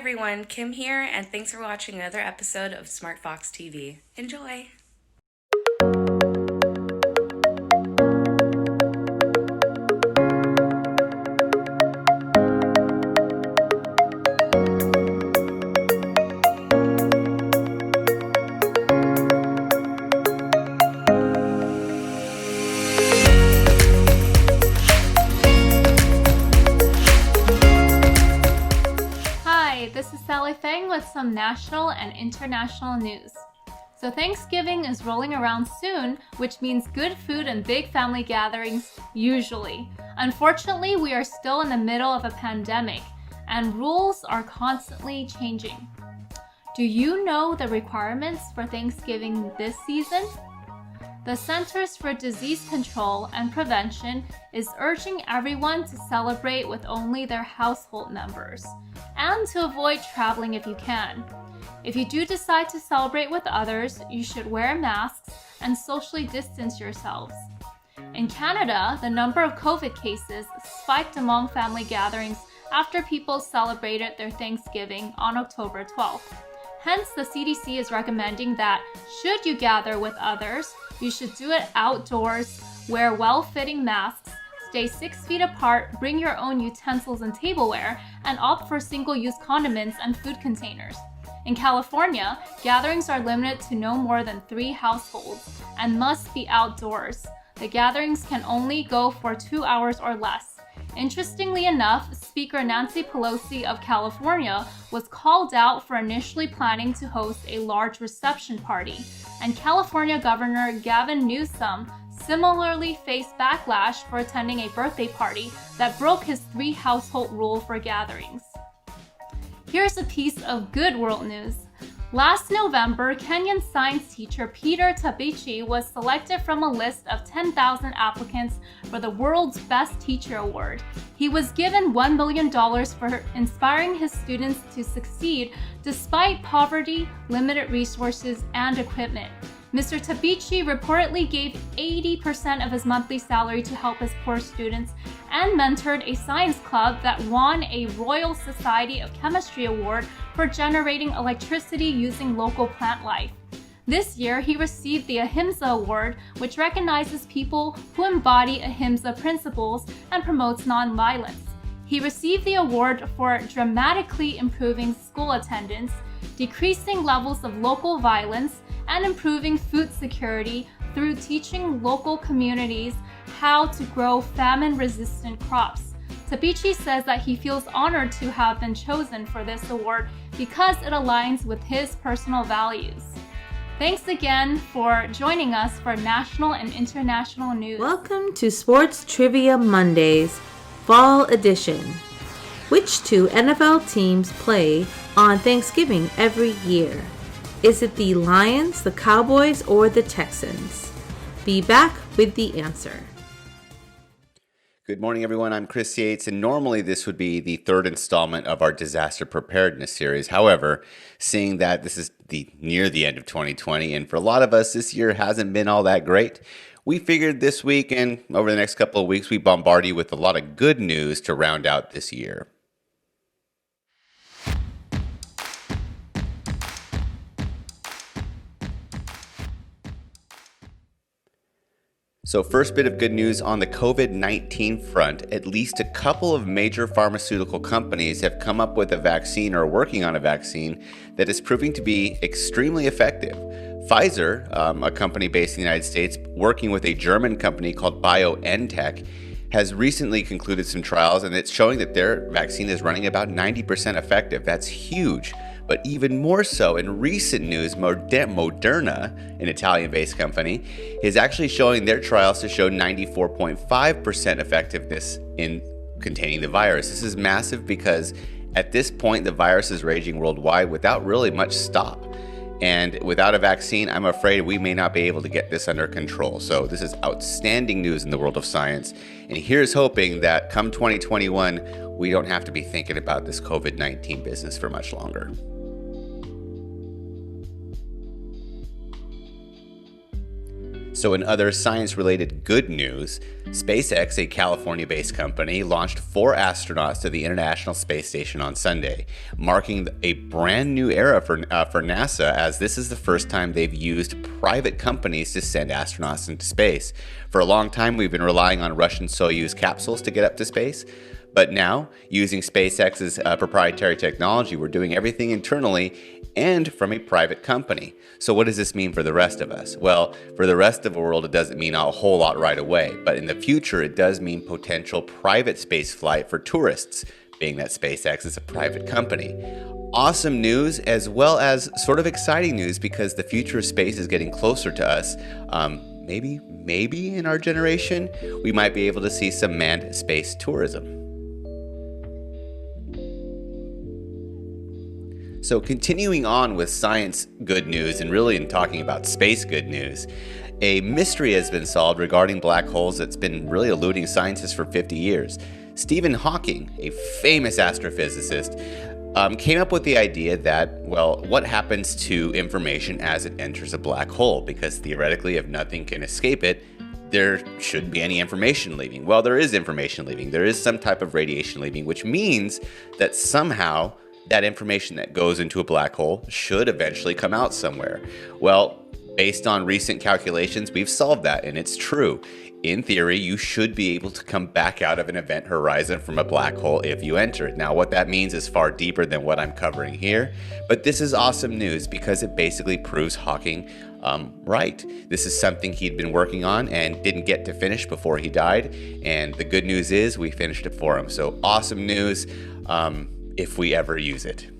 everyone, Kim here, and thanks for watching another episode of SmartFox TV. Enjoy! This is Sally Feng with some national and international news. So Thanksgiving is rolling around soon, which means good food and big family gatherings, usually. Unfortunately, we are still in the middle of a pandemic, and rules are constantly changing. Do you know the requirements for Thanksgiving this season? The Centers for Disease Control and Prevention is urging everyone to celebrate with only their household members and to avoid traveling if you can. If you do decide to celebrate with others, you should wear masks and socially distance yourselves. In Canada, the number of COVID cases spiked among family gatherings after people celebrated their Thanksgiving on October 12th. Hence, the CDC is recommending that should you gather with others, you should do it outdoors, wear well-fitting masks, stay 6 feet apart, bring your own utensils and tableware, and opt for single-use condiments and food containers. In California, gatherings are limited to no more than 3 households and must be outdoors. The gatherings can only go for 2 hours or less. Interestingly enough, Speaker Nancy Pelosi of California was called out for initially planning to host a large reception party, and California Governor Gavin Newsom similarly faced backlash for attending a birthday party that broke his 3-household rule for gatherings. Here's a piece of good world news. Last November, Kenyan science teacher Peter Tabichi was selected from a list of 10,000 applicants for the World's Best Teacher Award. He was given $1 million for inspiring his students to succeed despite poverty, limited resources, and equipment. Mr. Tabichi reportedly gave 80% of his monthly salary to help his poor students and mentored a science club that won a Royal Society of Chemistry award for generating electricity using local plant life. This year, he received the Ahimsa Award, which recognizes people who embody Ahimsa principles and promotes nonviolence. He received the award for dramatically improving school attendance, decreasing levels of local violence, and improving food security through teaching local communities how to grow famine-resistant crops. Tabichi says that he feels honored to have been chosen for this award because it aligns with his personal values. Thanks again for joining us for national and international news. Welcome to Sports Trivia Mondays, Fall Edition. Which 2 NFL teams play on Thanksgiving every year? Is it the Lions, the Cowboys, or the Texans? Be back with the answer. Good morning, everyone. I'm Chris Yates, and normally this would be the 3rd installment of our disaster preparedness series. However, seeing that this is near the end of 2020, and for a lot of us, this year hasn't been all that great, we figured this week and over the next couple of weeks, we bombard you with a lot of good news to round out this year. So first bit of good news on the COVID-19 front, at least a couple of major pharmaceutical companies have come up with a vaccine or working on a vaccine that is proving to be extremely effective. Pfizer, a company based in the United States, working with a German company called BioNTech, has recently concluded some trials, and it's showing that their vaccine is running about 90% effective. That's huge. But even more so, in recent news, Moderna, an Italian-based company, is actually showing their trials to show 94.5% effectiveness in containing the virus. This is massive because at this point, the virus is raging worldwide without really much stop. And without a vaccine, I'm afraid we may not be able to get this under control. So this is outstanding news in the world of science. And here's hoping that come 2021, we don't have to be thinking about this COVID-19 business for much longer. So in other science-related good news, SpaceX, a California-based company, launched 4 astronauts to the International Space Station on Sunday, marking a brand new era for NASA, as this is the first time they've used private companies to send astronauts into space. For a long time, we've been relying on Russian Soyuz capsules to get up to space. But now, using SpaceX's proprietary technology, we're doing everything internally and from a private company. So what does this mean for the rest of us? Well, for the rest of the world, it doesn't mean a whole lot right away. But in the future, it does mean potential private space flight for tourists, being that SpaceX is a private company. Awesome news, as well as sort of exciting news, because the future of space is getting closer to us. Maybe in our generation, we might be able to see some manned space tourism. So continuing on with science good news and really in talking about space good news, a mystery has been solved regarding black holes that's been really eluding scientists for 50 years. Stephen Hawking, a famous astrophysicist, came up with the idea that, well, what happens to information as it enters a black hole? Because theoretically, if nothing can escape it, there shouldn't be any information leaving. Well, there is information leaving. There is some type of radiation leaving, which means that somehow that information that goes into a black hole should eventually come out somewhere. Well, based on recent calculations, we've solved that, and it's true. In theory, you should be able to come back out of an event horizon from a black hole if you enter it. Now, what that means is far deeper than what I'm covering here, but this is awesome news because it basically proves Hawking right. This is something he'd been working on and didn't get to finish before he died, and the good news is we finished it for him. So awesome news. If we ever use it.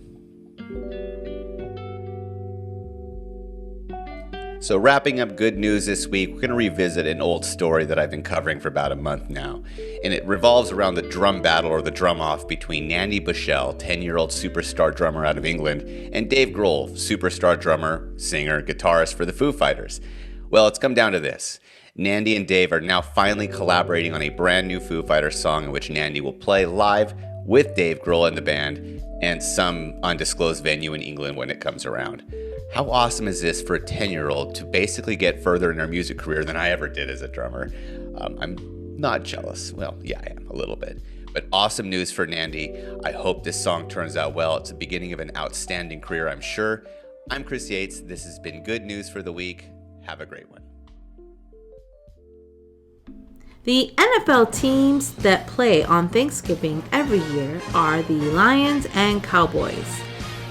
So wrapping up good news this week, we're going to revisit an old story that I've been covering for about a month now. And it revolves around the drum battle or the drum off between Nandi Bushell, 10-year-old superstar drummer out of England, and Dave Grohl, superstar drummer, singer, guitarist for the Foo Fighters. Well, it's come down to this. Nandi and Dave are now finally collaborating on a brand new Foo Fighters song in which Nandi will play live with Dave Grohl and the band and some undisclosed venue in England when it comes around. How awesome is this for a 10-year-old to basically get further in their music career than I ever did as a drummer? I'm not jealous. Well, yeah, I am a little bit. But awesome news for Nandi. I hope this song turns out well. It's the beginning of an outstanding career, I'm sure. I'm Chris Yates. This has been Good News for the Week. Have a great one. The NFL teams that play on Thanksgiving every year are the Lions and Cowboys.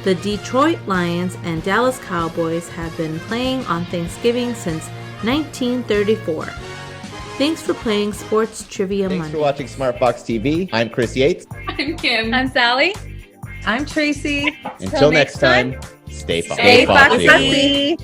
The Detroit Lions and Dallas Cowboys have been playing on Thanksgiving since 1934. Thanks for playing Sports Trivia Monday. Thanks for watching SmartFox TV. I'm Chris Yates. I'm Kim. I'm Sally. I'm Tracy. Until next time, stay foxy. Stay foxy.